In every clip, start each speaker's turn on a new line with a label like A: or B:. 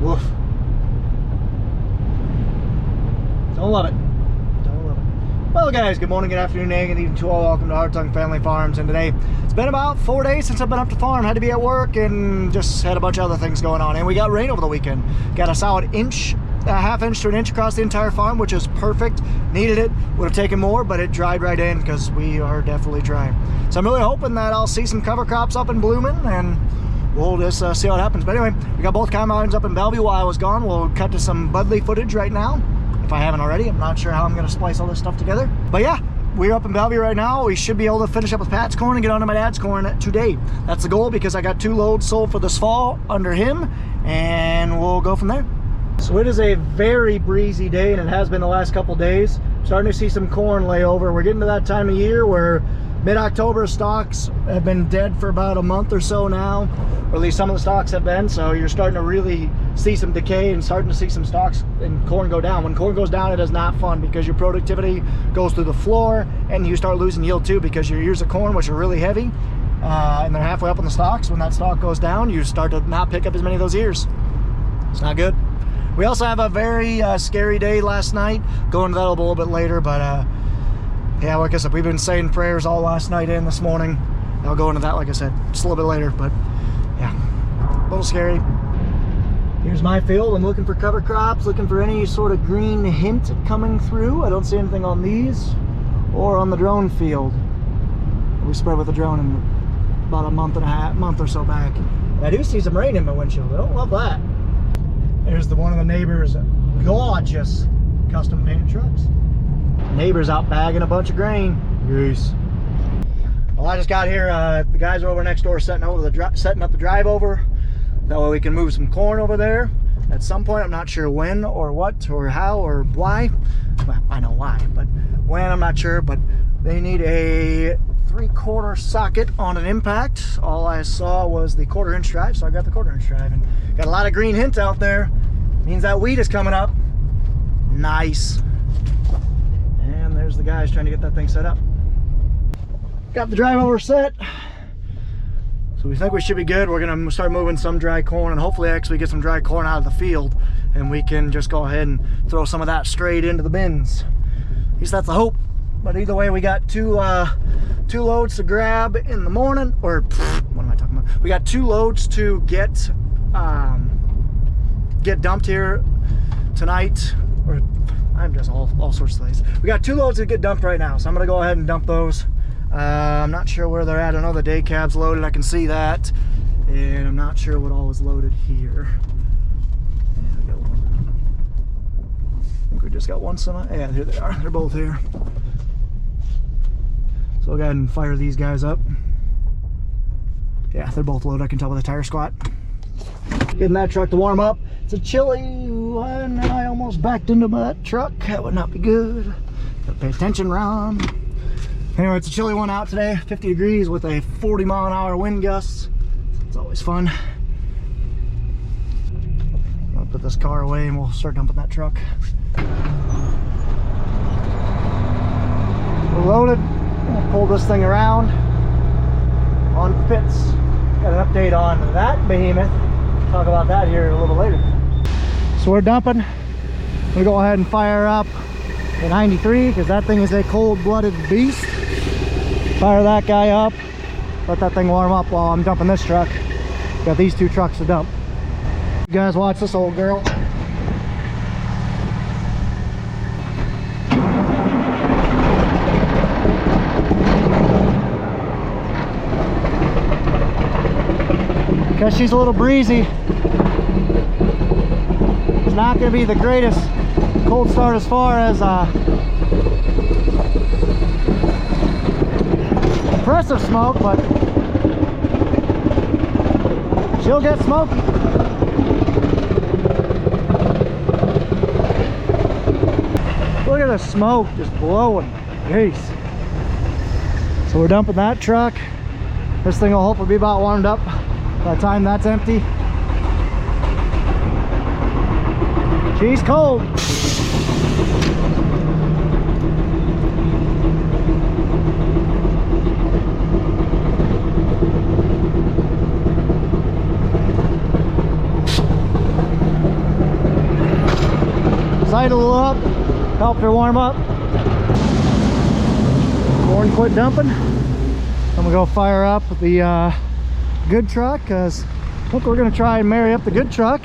A: Woof. Don't love it. Don't love it. Well, guys, good morning, good afternoon, good evening to all. Welcome to Hartung Family Farms. And today, it's been about 4 days since I've been up to farm. Had to be at work and just had a bunch of other things going on. And we got rain over the weekend. Got a solid inch, a half inch to an inch across the entire farm, which is perfect. Needed it. Would have taken more, but it dried right in because we are definitely dry. So I'm really hoping that I'll see some cover crops up and blooming, and we'll just see how it happens. But anyway, we got both combines up in Bellevue while I was gone. We'll cut to some Budley footage right now, if I haven't already. I'm not sure how I'm going to splice all this stuff together. But yeah, we're up in Bellevue right now. We should be able to finish up with Pat's corn and get onto my dad's corn today. That's the goal, because I got 2 loads sold for this fall under him, and we'll go from there. So it is a very breezy day, and it has been the last couple days. Starting to see some corn lay over. We're getting to that time of year where mid-October stalks have been dead for about a month or so now, or at least some of the stalks have been. So you're starting to really see some decay and starting to see some stalks and corn go down. When corn goes down, it is not fun, because your productivity goes through the floor, and you start losing yield too, because your ears of corn, which are really heavy, and they're halfway up on the stalks. When that stalk goes down, you start to not pick up as many of those ears. It's not good. We also have a very scary day last night. Go into that a little bit later, but yeah, like I said, we've been saying prayers all last night and this morning. I'll go into that, like I said, just a little bit later, but yeah, a little scary. Here's my field. I'm looking for cover crops, looking for any sort of green hint coming through. I don't see anything on these or on the drone field. We spread with the drone in about a month or so back. I do see some rain in my windshield. I don't love that. There's one of the neighbors' gorgeous custom painted trucks. Neighbors out bagging a bunch of grain. Yes. Well, I just got here. The guys are over next door setting up the drive over. That way we can move some corn over there at some point. I'm not sure when or what or how or why. Well, I know why, but when, I'm not sure. But they need a 3/4 socket on an impact. All I saw was the 1/4 inch drive, so I got the 1/4 inch drive, and got a lot of green hint out there. Means that wheat is coming up. Nice. And there's the guys trying to get that thing set up. Got the drive over set, so we think we should be good. We're gonna start moving some dry corn, and hopefully actually get some dry corn out of the field, and we can just go ahead and throw some of that straight into the bins. At least that's the hope. But either way, we got two loads to grab in the morning, or what am I talking about? We got 2 loads to get dumped here tonight, or I'm just all sorts of things. We got 2 loads to get dumped right now, so I'm gonna go ahead and dump those. I'm not sure where they're at. I know the day cab's loaded, I can see that, and I'm not sure what all is loaded here. Yeah, I think we just got one semi. Yeah, here they are. They're both here. So I'll go ahead and fire these guys up. Yeah, they're both loaded. I can tell by the tire squat. Getting that truck to warm up. It's a chilly one, and I almost backed into that truck. That would not be good. Gotta pay attention, Ron. Anyway, it's a chilly one out today. 50 degrees with a 40-mile-an-hour wind gust. It's always fun. I'll put this car away and we'll start dumping that truck. We're loaded. We'll pull this thing around on pits. Got an update on that behemoth. Talk about that here a little later. So we're dumping. We'll go ahead and fire up the 93, because that thing is a cold-blooded beast. Fire that guy up. Let that thing warm up while I'm dumping this truck. Got these 2 trucks to dump. You guys watch this old girl. Because she's a little breezy, it's not going to be the greatest cold start as far as impressive smoke, but she'll get smoky. Look at the smoke just blowing. Jeez. So we're dumping that truck. This thing will hopefully be about warmed up by the time that's empty. She's cold. fired a little up, helped her warm up. Corn quit dumping. I'm gonna go fire up the good truck, because I think we're gonna try and marry up the good truck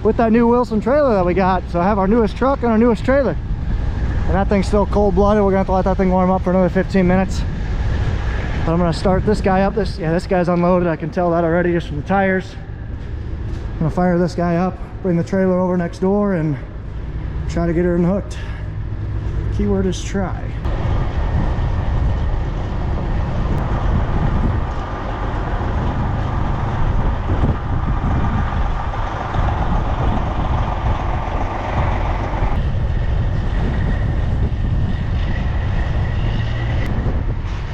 A: with that new Wilson trailer that we got. So I have our newest truck and our newest trailer, and that thing's still cold-blooded. We're gonna have to let that thing warm up for another 15 minutes. But I'm gonna start this guy up. This guy's unloaded. I can tell that already just from the tires. I'm gonna fire this guy up, bring the trailer over next door, and try to get her unhooked. Keyword is try.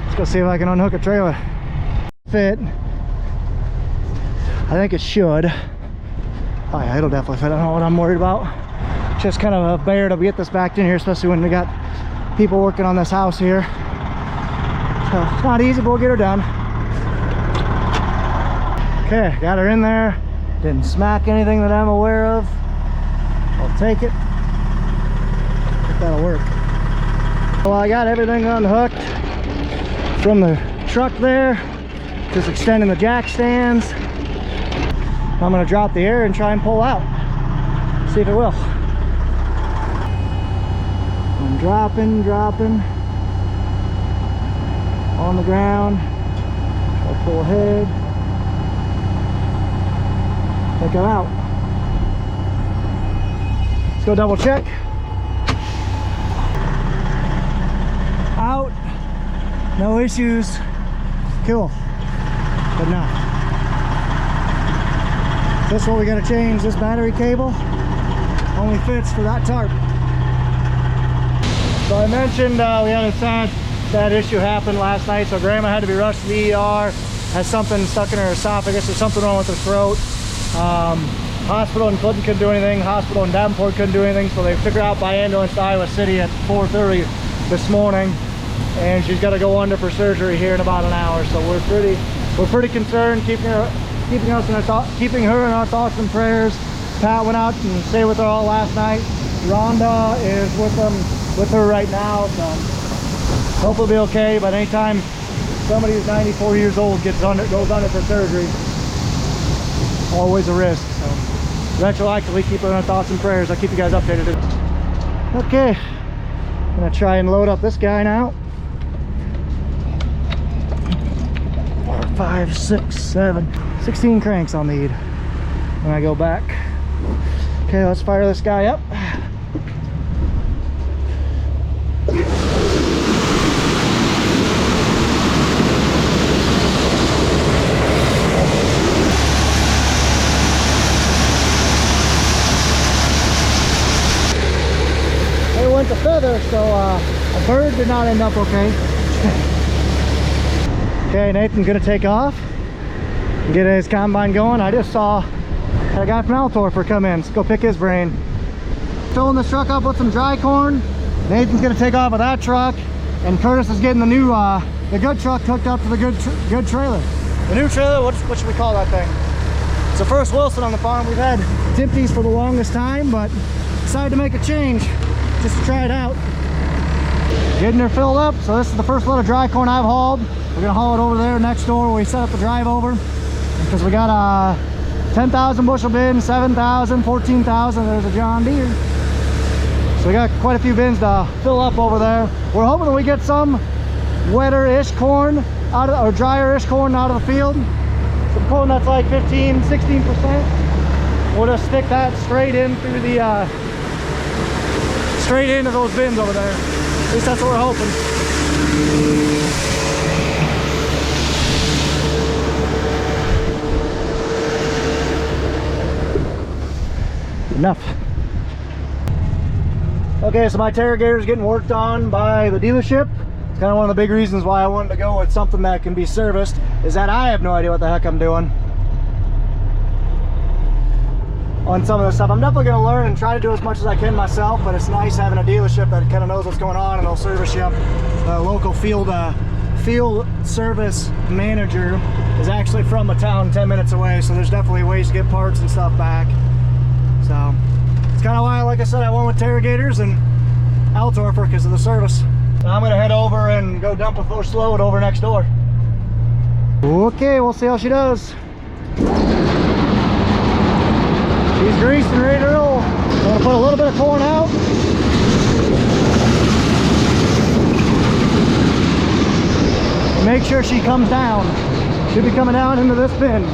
A: Let's go see if I can unhook a trailer. Fit. I think it should. Oh yeah, it'll definitely fit. I don't know what I'm worried about. Just kind of a bear to get this backed in here, especially when we got people working on this house here. So it's not easy, but we'll get her done. Okay, got her in there. Didn't smack anything that I'm aware of. I'll take it. I think that'll work. Well, I got everything unhooked from the truck there, just extending the jack stands. I'm gonna drop the air and try and pull out, see if it will. I'm dropping on the ground. I'll pull ahead. Think I'm out. Let's go double check. Out. No issues. Cool. Good enough. This is what we got to change. This battery cable only fits for that tarp. So I mentioned we had a sad issue happen last night. So Grandma had to be rushed to the ER. Has something stuck in her esophagus. There's something wrong with her throat. Hospital in Clinton couldn't do anything. Hospital in Davenport couldn't do anything. So they took her out by ambulance to Iowa City at 4:30 this morning. And she's got to go under for surgery here in about an hour. So we're pretty concerned, keeping her in our thoughts and prayers. Pat went out and stayed with her all last night. Rhonda is with her right now, so hopefully it'll be okay. But anytime somebody who's 94 years old goes under for surgery, always a risk. So retroactively, keep her in our thoughts and prayers. I'll keep you guys updated. Okay, I'm gonna try and load up this guy now. 4, 5, 6, 7, 16 cranks I'll need when I go back. Okay, let's fire this guy up. It went to feather, so a bird did not end up okay. Okay, Nathan's gonna take off and get his combine going. I just saw a guy from Altorfer come in. Let's go pick his brain. Filling this truck up with some dry corn. Nathan's gonna take off with that truck, and Curtis is getting the new the good truck hooked up to the good trailer. The new trailer, what should we call that thing? It's the first Wilson on the farm. We've had Timpties for the longest time, but decided to make a change just to try it out. Getting her filled up. So this is the first load of dry corn I've hauled. We're gonna haul it over there next door where we set up the drive over, because we got a 10,000 bushel bin, 7,000, 14,000. There's a John Deere. So we got quite a few bins to fill up over there. We're hoping that we get some wetter-ish corn out of, or drier-ish corn out of the field. Some corn that's like 15, 16%. We'll just stick that straight in through the straight into those bins over there. At least that's what we're hoping. Enough. Okay, so my Terragator is getting worked on by the dealership. It's kind of one of the big reasons why I wanted to go with something that can be serviced, is that I have no idea what the heck I'm doing on some of this stuff. I'm definitely going to learn and try to do as much as I can myself, but it's nice having a dealership that kind of knows what's going on and they'll service you. The local field service manager is actually from a town 10 minutes away, so there's definitely ways to get parts and stuff back. So it's kind of why, like I said, I went with Tarrigators and Altorfer because of the service. So I'm gonna head over and go dump a first load over next door. Okay, we'll see how she does. She's greased and ready to roll. I'm gonna put a little bit of corn out. And make sure she comes down. She'll be coming down into this bin.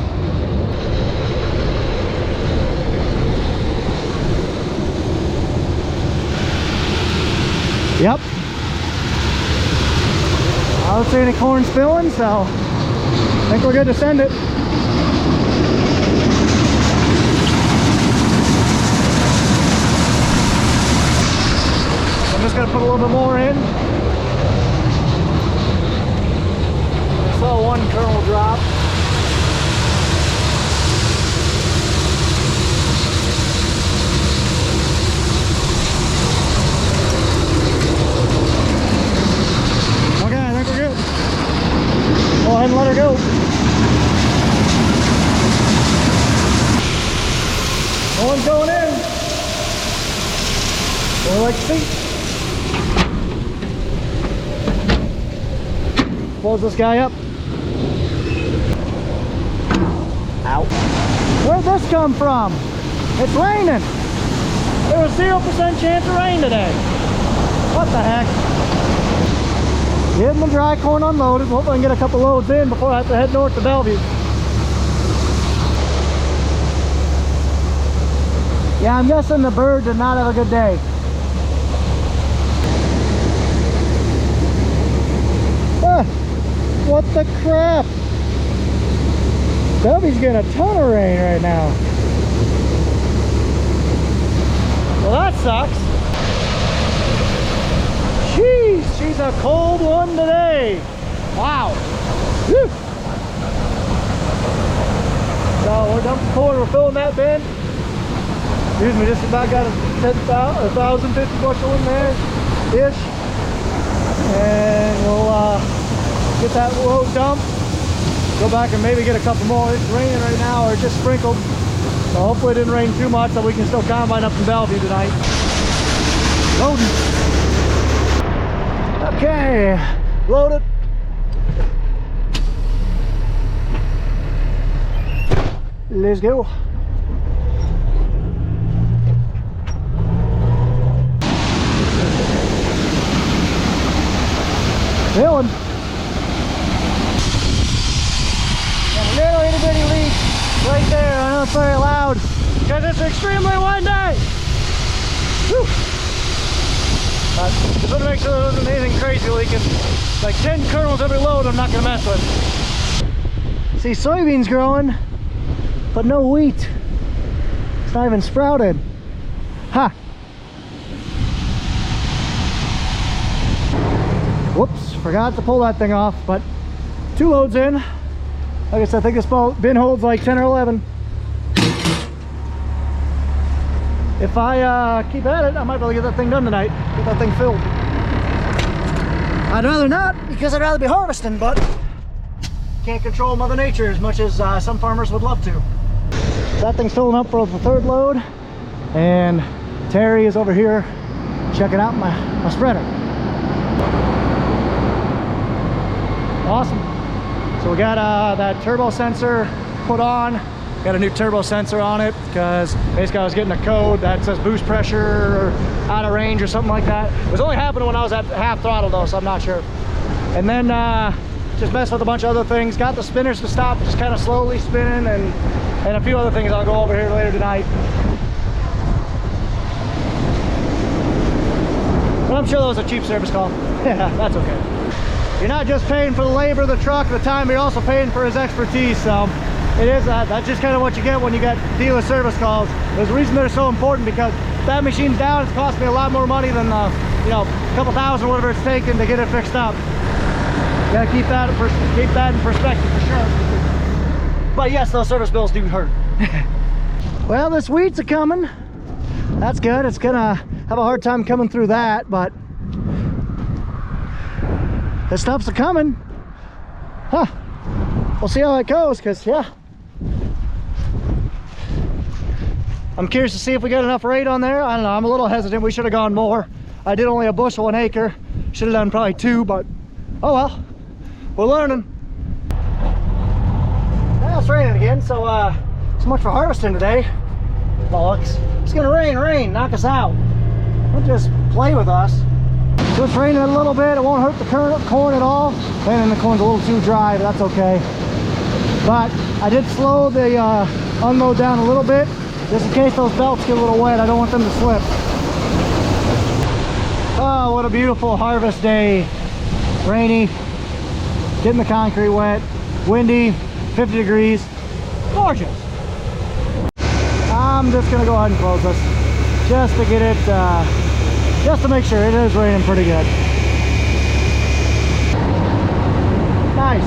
A: Yep. I don't see any corn spilling, so I think we're good to send it. I'm just gonna put a little bit more in. I saw one kernel drop. Okay, I think we're good. Go ahead and let her go. No one's going in. Or like feet. Close this guy up. Ow. Where'd this come from? It's raining. There was 0% chance of rain today. What the heck? Getting the dry corn unloaded. Hopefully I can get a couple loads in before I have to head north to Bellevue. Yeah, I'm guessing the bird did not have a good day. Ah, what the crap? Bellevie's getting a ton of rain right now. Well, that sucks. Jeez, she's a cold one today. Wow. Whew. So we're dumping corn, we're filling that bin. Excuse me, just about got a 1,050 bushel in there ish. And we'll get that load dumped. Go back and maybe get a couple more. It's raining right now, or just sprinkled. So hopefully it didn't rain too much so we can still combine up in Bellevue tonight. Loading. Okay, loaded. Let's go. Filling. And a little itty bitty leak right there. I know it's very loud because it's extremely windy. Whew. Just want to make sure there wasn't anything crazy leaking. Like 10 kernels every load I'm not going to mess with. See soybeans growing, but no wheat. It's not even sprouted. Ha! Whoops, forgot to pull that thing off, but 2 loads in. Like I said, I think this bin holds like 10 or 11. If I keep at it, I might be able to get that thing done tonight. Get that thing filled. I'd rather not, because I'd rather be harvesting, but can't control Mother Nature as much as some farmers would love to. That thing's filling up for the 3rd load, and Terry is over here checking out my spreader. Awesome. So we got that turbo sensor put on. Got a new turbo sensor on it because basically I was getting a code that says boost pressure or out of range or something like that. It was only happening when I was at half throttle though, so I'm not sure. And then just messed with a bunch of other things. Got the spinners to stop just kind of slowly spinning, and a few other things I'll go over here later tonight. But I'm sure that was a cheap service call. Yeah, that's okay. You're not just paying for the labor of the truck, the time, you're also paying for his expertise. So it is, that's just kind of what you get when you get dealer service calls. There's a reason they're so important, because if that machine's down, it's cost me a lot more money than, you know, a couple thousand, whatever it's taken to get it fixed up. You gotta keep that in perspective for sure. But yes, those service bills do hurt. Well, this wheat's a coming. That's good. It's gonna have a hard time coming through that, but this stuff's a coming. Huh. We'll see how it goes, because yeah, I'm curious to see if we got enough rate on there. I don't know, I'm a little hesitant. We should have gone more. I did only a bushel an acre. Should have done probably 2, but oh well, we're learning. Now it's raining again, so much for harvesting today. Bollocks. It's gonna rain, knock us out. Don't just play with us. So it's raining a little bit. It won't hurt the corn at all. And the corn's a little too dry, but that's okay. But I did slow the unload down a little bit, just in case those belts get a little wet. I don't want them to slip. Oh, what a beautiful harvest day. Rainy, getting the concrete wet, windy, 50 degrees, gorgeous. I'm just gonna go ahead and close this, just to get it, just to make sure it is raining pretty good. Nice.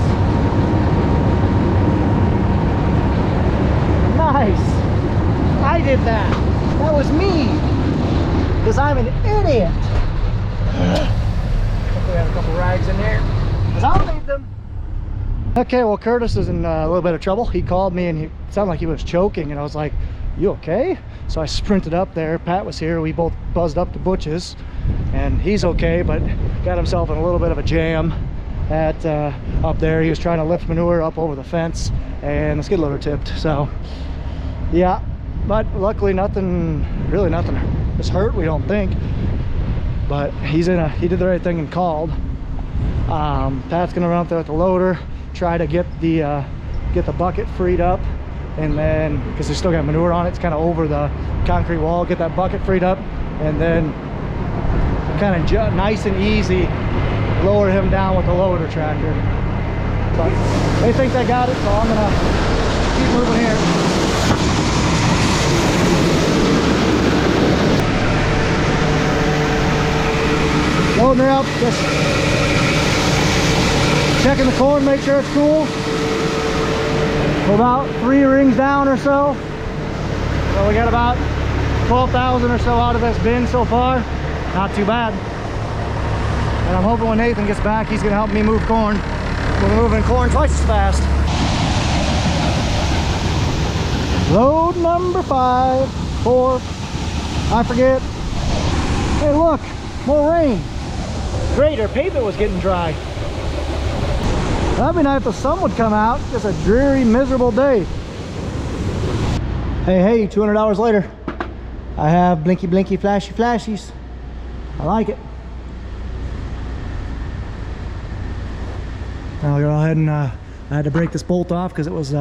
A: Nice. I did that. That was me. Because I'm an idiot. We have a couple rags in there. Because I'll need them. Okay, well, Curtis is in a little bit of trouble. He called me and he sounded like he was choking. And I was like, you okay? So I sprinted up there. Pat was here. We both buzzed up to Butch's. And he's okay, but got himself in a little bit of a jam at up there. He was trying to lift manure up over the fence and the skid loader tipped. So yeah, but luckily really nothing is hurt, we don't think. But he did the right thing and called. Pat's gonna run up there with the loader, try to get the bucket freed up, and then because they still got manure on it, it's kind of over the concrete wall, get that bucket freed up, and then kind of nice and easy lower him down with the loader tractor. But they think they got it, so I'm gonna keep moving here. Loading her up, just checking the corn, make sure it's cool. We're about 3 rings down or so. So we got about 12,000 or so out of this bin so far. Not too bad. And I'm hoping when Nathan gets back, he's gonna help me move corn. We're moving corn twice as fast. Load number 5, 4, I forget. Hey look, more rain. Great, our pavement was getting dry. That'd be nice if the sun would come out. Just a dreary, miserable day. Hey, $200 later. I have blinky, blinky, flashy, flashies. I like it. Now I'll go ahead and I had to break this bolt off because it was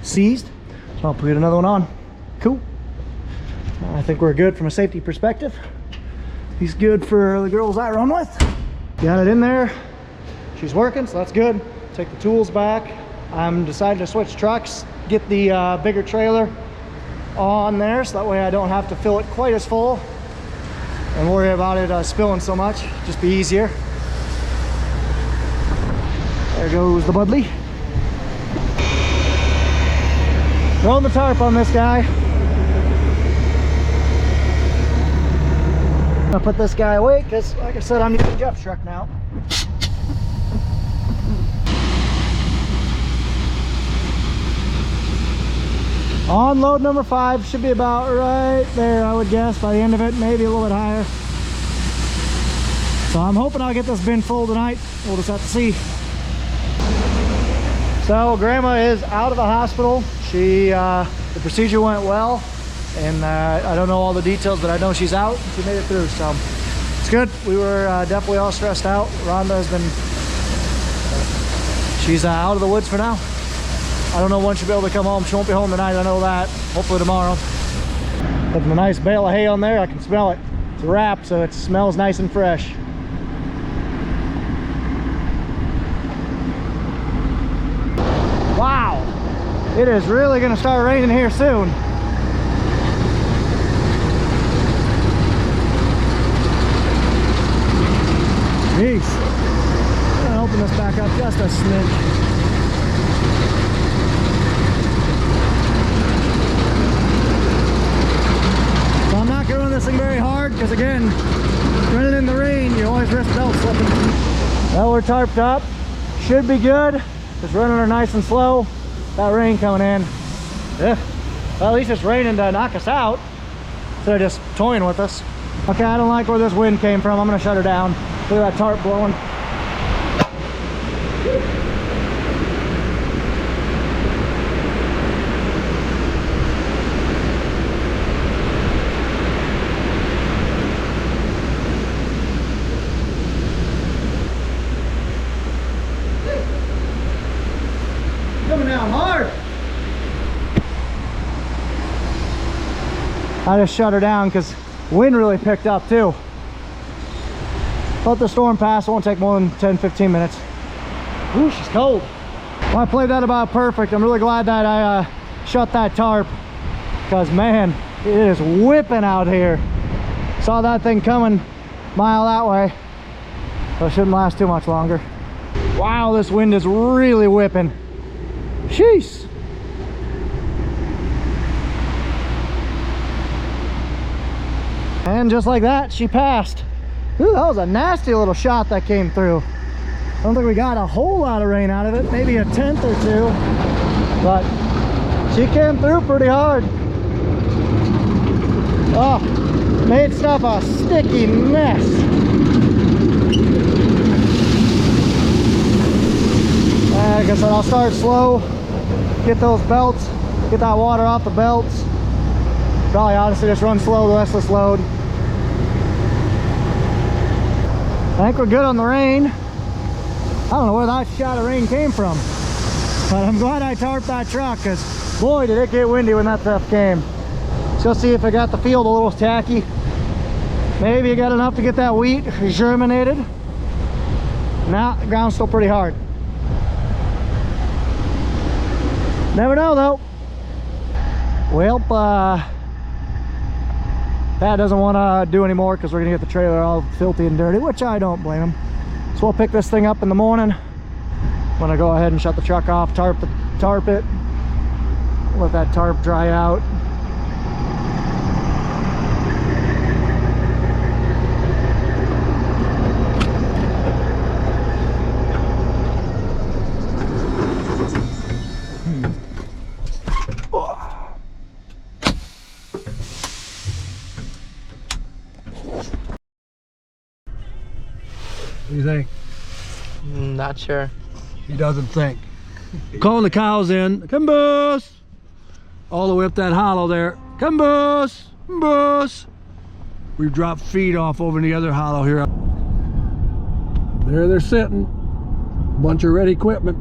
A: seized. So I'll put another one on. Cool. I think we're good from a safety perspective. He's good for the girls I run with. Got it in there. She's working, so that's good. Take the tools back. I'm deciding to switch trucks, get the bigger trailer on there, so that way I don't have to fill it quite as full and worry about it spilling so much. Just be easier. There goes the Budley. Throwing the tarp on this guy. I'm gonna put this guy away because, like I said, I'm using Jeff's truck now. On load number 5, should be about right there, I would guess, by the end of it, maybe a little bit higher. So I'm hoping I'll get this bin full tonight. We'll just have to see. So Grandma is out of the hospital. The procedure went well, and I don't know all the details, but I know she's out. She made it through, so it's good. We were definitely all stressed out. Rhonda she's out of the woods for now. I don't know when she'll be able to come home. She won't be home tonight, I know that. Hopefully tomorrow. Putting a nice bale of hay on there, I can smell it. It's wrapped, so it smells nice and fresh. Wow, it is really gonna start raining here soon. Jeez. I'm gonna open this back up just a smidge. So I'm not going this thing very hard because, again, running in the rain, you always risk belt slipping. Well, we're tarped up. Should be good. Just running her nice and slow. That rain coming in. Yeah. Well, at least it's raining to knock us out. instead of just toying with us. Okay, I don't like where this wind came from. I'm gonna shut her down. Look at that tarp blowing. Coming down hard. I just shut her down because wind really picked up too. Let the storm pass. It won't take more than 10-15 minutes. Ooh, she's cold. Well, I played that about perfect. I'm really glad that I shut that tarp, because man, it is whipping out here. Saw that thing coming a mile that way, so it shouldn't last too much longer. Wow, this wind is really whipping. Sheesh. And just like that, she passed. Ooh, that was a nasty little shot that came through. I don't think we got a whole lot of rain out of it, maybe a tenth or two, but she came through pretty hard. Oh, made stuff a sticky mess. Like I said, I'll start slow, get those belts, get that water off the belts. Probably honestly just run slow the rest of this load. I think we're good on the rain. I don't know where that shot of rain came from, but I'm glad I tarped that truck, because boy did it get windy when that stuff came. Let's go see if I got the field a little tacky. Maybe I got enough to get that wheat germinated. Nah, the ground's still pretty hard. Never know though. Well, Pat doesn't want to do anymore because we're gonna get the trailer all filthy and dirty, which I don't blame him. So we'll pick this thing up in the morning. I'm gonna go ahead and shut the truck off, tarp it, let that tarp dry out. What do you think?
B: Not sure.
C: He doesn't think. Calling the cows in. Come boss! All the way up that hollow there. Come boss! Come boss! We've dropped feed off over in the other hollow here. There they're sitting. Bunch of red equipment.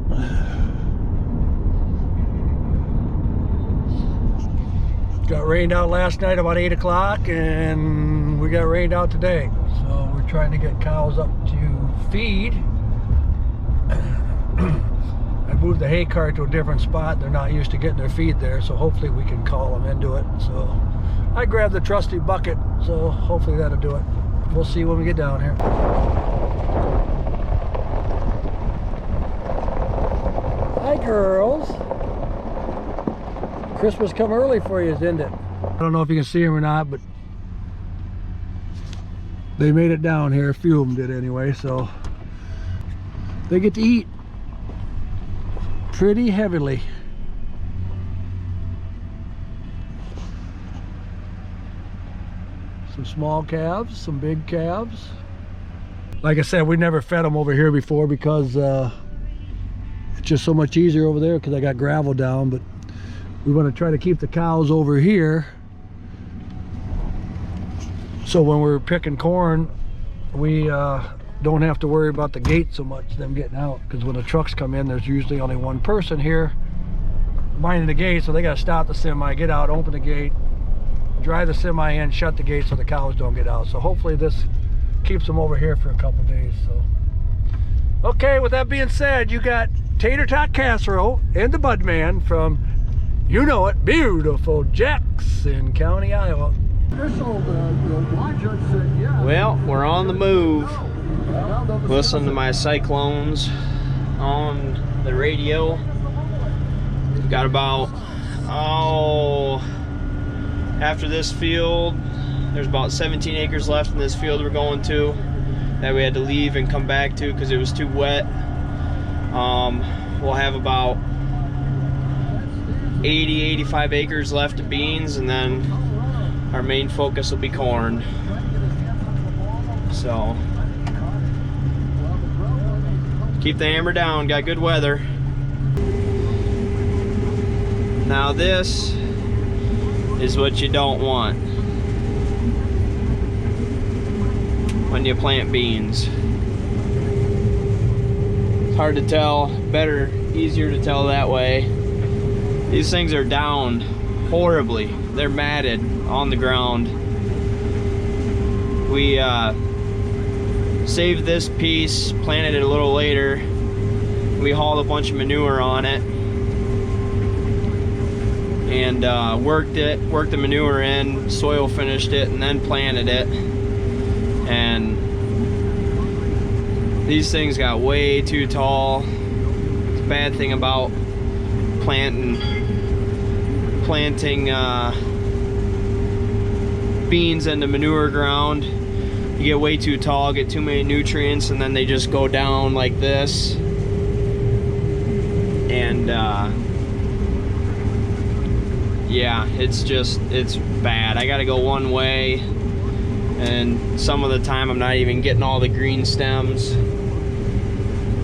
C: Got rained out last night about 8 o'clock, and we got rained out today. So we're trying to get cows up to feed. I moved the hay cart to a different spot. They're not used to getting their feed there, so hopefully we can call them into it. So I grabbed the trusty bucket, so hopefully that'll do it. We'll see when we get down here. Hi girls. Christmas come early for you, didn't it? I don't know if you can see them or not, but they made it down here. A few of them did anyway, so they get to eat pretty heavily. Some small calves, some big calves. Like I said, we never fed them over here before because it's just so much easier over there because I got gravel down, but we want to try to keep the cows over here, so when we're picking corn we don't have to worry about the gate so much, them getting out, because when the trucks come in there's usually only one person here minding the gate, so they got to stop the semi, get out, open the gate, drive the semi in, shut the gate so the cows don't get out. So hopefully this keeps them over here for a couple days. So okay, with that being said, you got tater tot casserole and the Budman from, you know it, beautiful Jackson County, Iowa.
B: Well, we're on the move. Listen to my cyclones on the radio. We've got about, after this field, there's about 17 acres left in this field we're going to that we had to leave and come back to because it was too wet. We'll have about 80-85 acres left of beans, and then our main focus will be corn. So keep the hammer down, got good weather. Now this is what you don't want when you plant beans. It's hard to tell, easier to tell that way. These things are down horribly. They're matted on the ground. We saved this piece, planted it a little later. We hauled a bunch of manure on it and worked the manure in, soil finished it, and then planted it. And these things got way too tall. It's a bad thing about planting beans in the manure ground. You get way too tall, get too many nutrients, and then they just go down like this. And yeah, it's bad. I gotta go one way, and some of the time I'm not even getting all the green stems.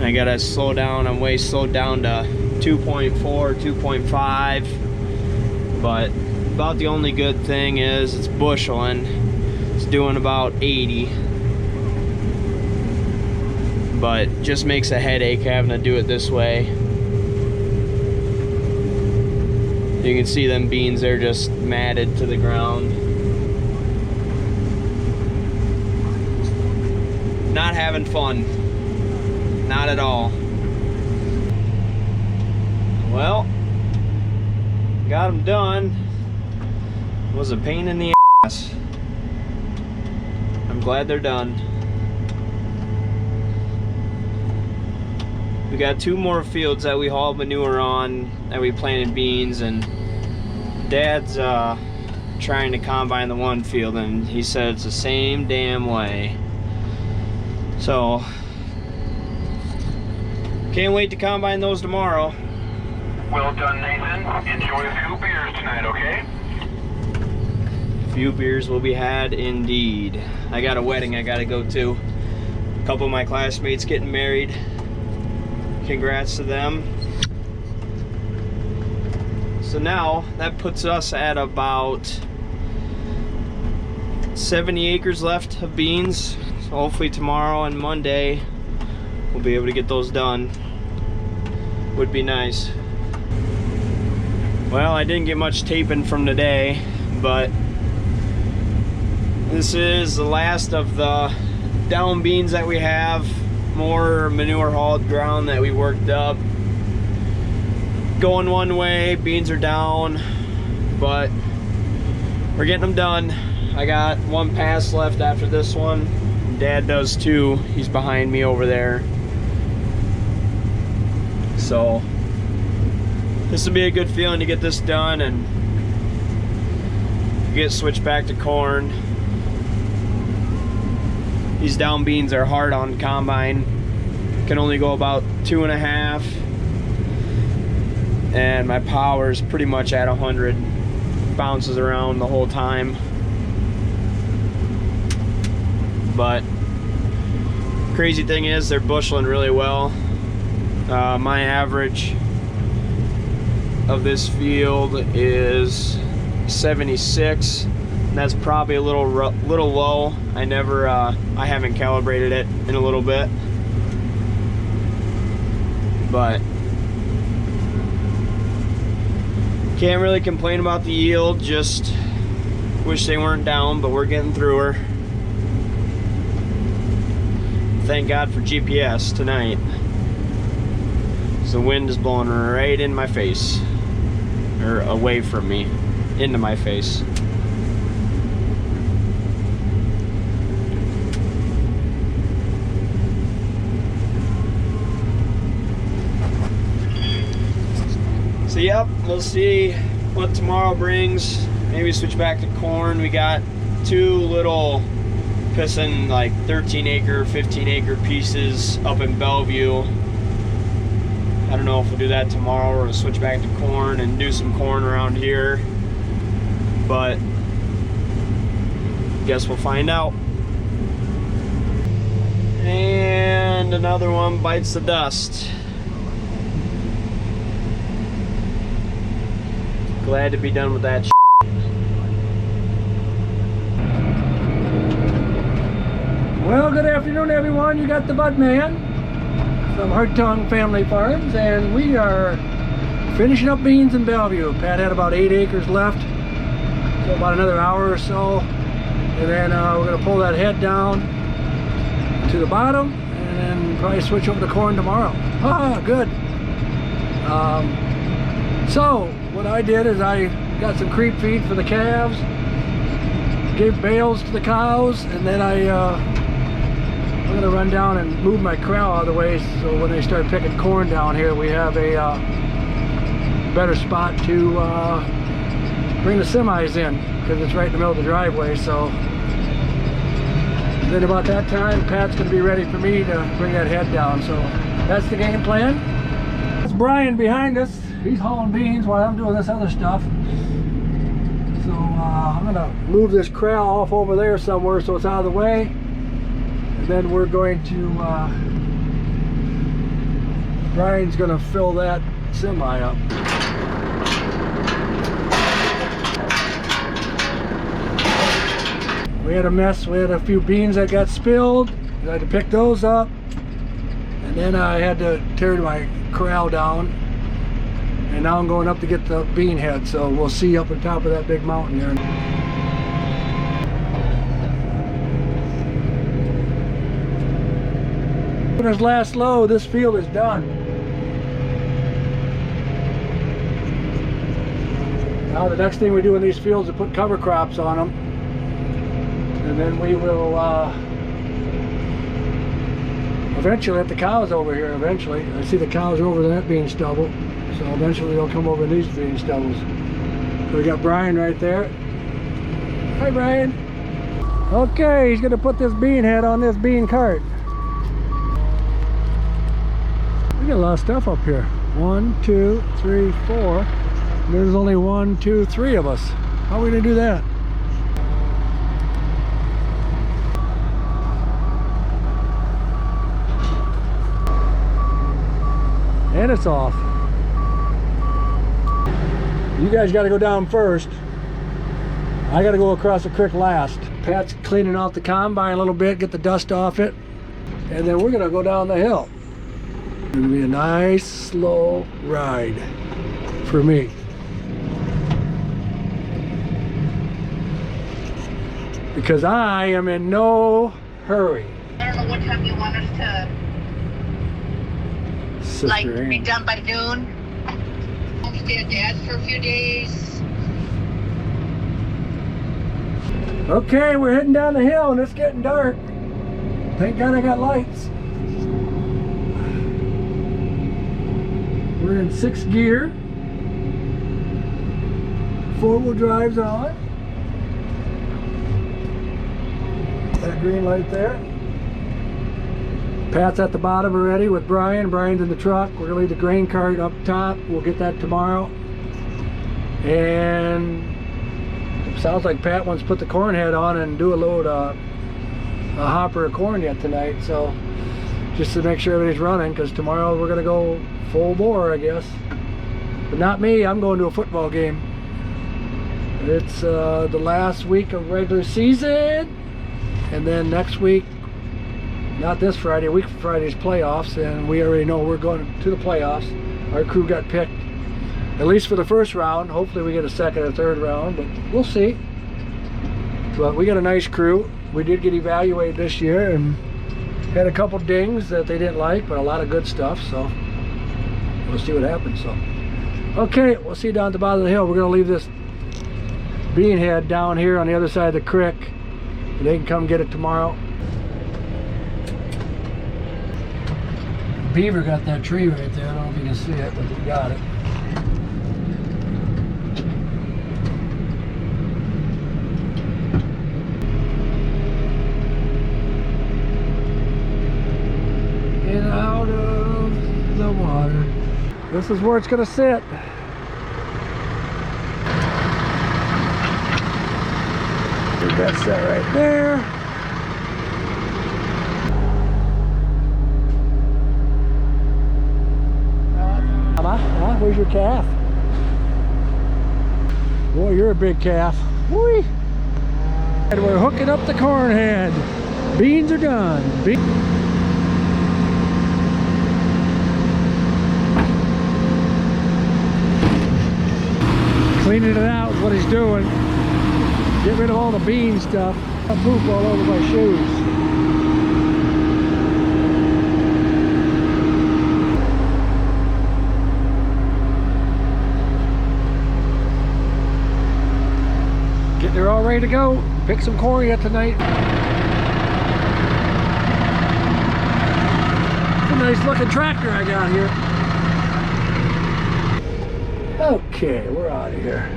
B: I gotta slow down. I'm way slowed down to 2.4, 2.5. But about the only good thing is it's busheling. It's doing about 80. But just makes a headache having to do it this way. You can see them beans, they're just matted to the ground. Not having fun. Not at all. Well, got them done. It was a pain in the ass. I'm glad they're done. We got 2 more fields that we hauled manure on, that we planted beans, and Dad's trying to combine the one field, and he said it's the same damn way. So can't wait to combine those tomorrow.
D: Well done, Nathan. Enjoy a few beers tonight, okay?
B: A few beers will be had indeed. I got a wedding I gotta go to. A couple of my classmates getting married. Congrats to them. So now that puts us at about 70 acres left of beans. So hopefully tomorrow and Monday we'll be able to get those done. Would be nice. Well, I didn't get much taping from today, but this is the last of the down beans that we have. More manure hauled ground that we worked up. Going one way, beans are down, but we're getting them done. I got 1 pass left after this one. Dad does too. He's behind me over there. So this will be a good feeling to get this done and get switched back to corn. These down beans are hard on combine. Can only go about 2.5, and my power is pretty much at 100. Bounces around the whole time. But crazy thing is they're busheling really well. My average of this field is 76. And that's probably a little low. I haven't calibrated it in a little bit, but can't really complain about the yield. Just wish they weren't down, but we're getting through her. Thank God for GPS tonight. So the wind is blowing right in my face, or away from me, into my face. So yep, we'll see what tomorrow brings. Maybe switch back to corn. We got 2 little pissing like 13 acre, 15 acre pieces up in Bellevue. I don't know if we'll do that tomorrow or we'll switch back to corn and do some corn around here. But Guess we'll find out. And another one bites the dust. Glad to be done with that.
C: Well, good afternoon, everyone. You got the Bud Man from Hartung Family Farms, and we are finishing up beans in Bellevue. Pat had about 8 acres left, so about another hour or so, and then we're going to pull that head down to the bottom, and then probably switch over to corn tomorrow. Ah, good. So what I did is I got some creep feed for the calves, gave bales to the cows, and then I'm gonna run down and move my corral out of the way, so when they start picking corn down here, we have a better spot to bring the semis in, because it's right in the middle of the driveway. So then about that time, Pat's gonna be ready for me to bring that head down. So that's the game plan. That's Brian behind us. He's hauling beans while I'm doing this other stuff. So I'm gonna move this corral off over there somewhere so it's out of the way. Then we're going to, Brian's going to fill that semi up. We had a mess. We had a few beans that got spilled. I had to pick those up. And then I had to tear my corral down. And now I'm going up to get the bean head. So we'll see up on top of that big mountain there. When his last load, this field is done. Now the next thing we do in these fields is put cover crops on them, and then we will eventually let the cows over here. Eventually, I see the cows over that bean stubble, so eventually they'll come over these bean stubbles. So we got Brian right there. Hi, Brian. Okay, he's gonna put this bean head on this bean cart. We got a lot of stuff up here. 1, 2, 3, 4. There's only 1, 2, 3 of us. How are we gonna do that? And it's off. You guys got to go down first. I got to go across the creek last. Pat's cleaning out the combine a little bit, get the dust off it, and then we're gonna go down the hill. It's gonna be a nice slow ride for me. Because I am in no hurry.
E: I don't know what time you want us to,
C: Sister
E: like,
C: Ann.
E: be done by noon. I'll stay at Dad's for a few days.
C: Okay, we're heading down the hill and it's getting dark. Thank God I got lights. We're in 6th gear. 4-wheel drive's on. That green light there. Pat's at the bottom already with Brian. Brian's in the truck. We're gonna leave the grain cart up top. We'll get that tomorrow. And it sounds like Pat wants to put the corn head on and do a load a hopper of corn yet tonight. So just to make sure everything's running, because tomorrow we're gonna go full bore, I guess. But not me. I'm going to a football game. It's the last week of regular season, and then next week, not this Friday, a week from Friday's playoffs, and we already know we're going to the playoffs. Our crew got picked, at least for the first round. Hopefully we get a second or third round, but we'll see. But we got a nice crew. We did get evaluated this year and had a couple dings that they didn't like, but a lot of good stuff, so we'll see what happens. So okay, we'll see you down at the bottom of the hill. We're going to leave this bean head down here on the other side of the creek, and they can come get it tomorrow. Beaver got that tree right there. I don't know if you can see it, but he got it. Get out of the water. This is where it's going to sit. That's that right there. Where's your calf? Boy, you're a big calf. Whee! And we're hooking up the corn head. Beans are done. Cleaning it out is what he's doing. Get rid of all the bean stuff. I poop all over my shoes. They're all ready to go. Pick some corn yet tonight. It's a nice looking tractor I got here. Okay, we're out of here.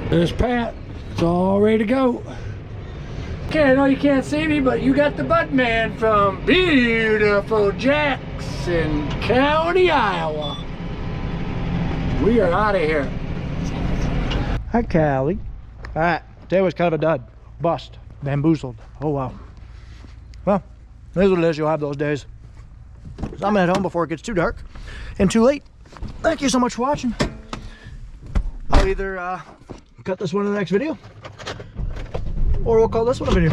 C: There's Pat. It's all ready to go. Okay, I know you can't see me, but you got the Bud Man from beautiful Jackson County, Iowa. We are out of here. Hi, Callie. All right, today was kind of a dud. Bust. Bamboozled. Oh, wow. Well, it is what it is. You'll have those days. So I'm gonna head home before it gets too dark and too late. Thank you so much for watching. I'll either cut this one in the next video, or we'll call this one a video.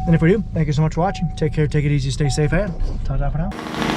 C: And if we do, thank you so much for watching. Take care, take it easy, stay safe, and ta-ta for now.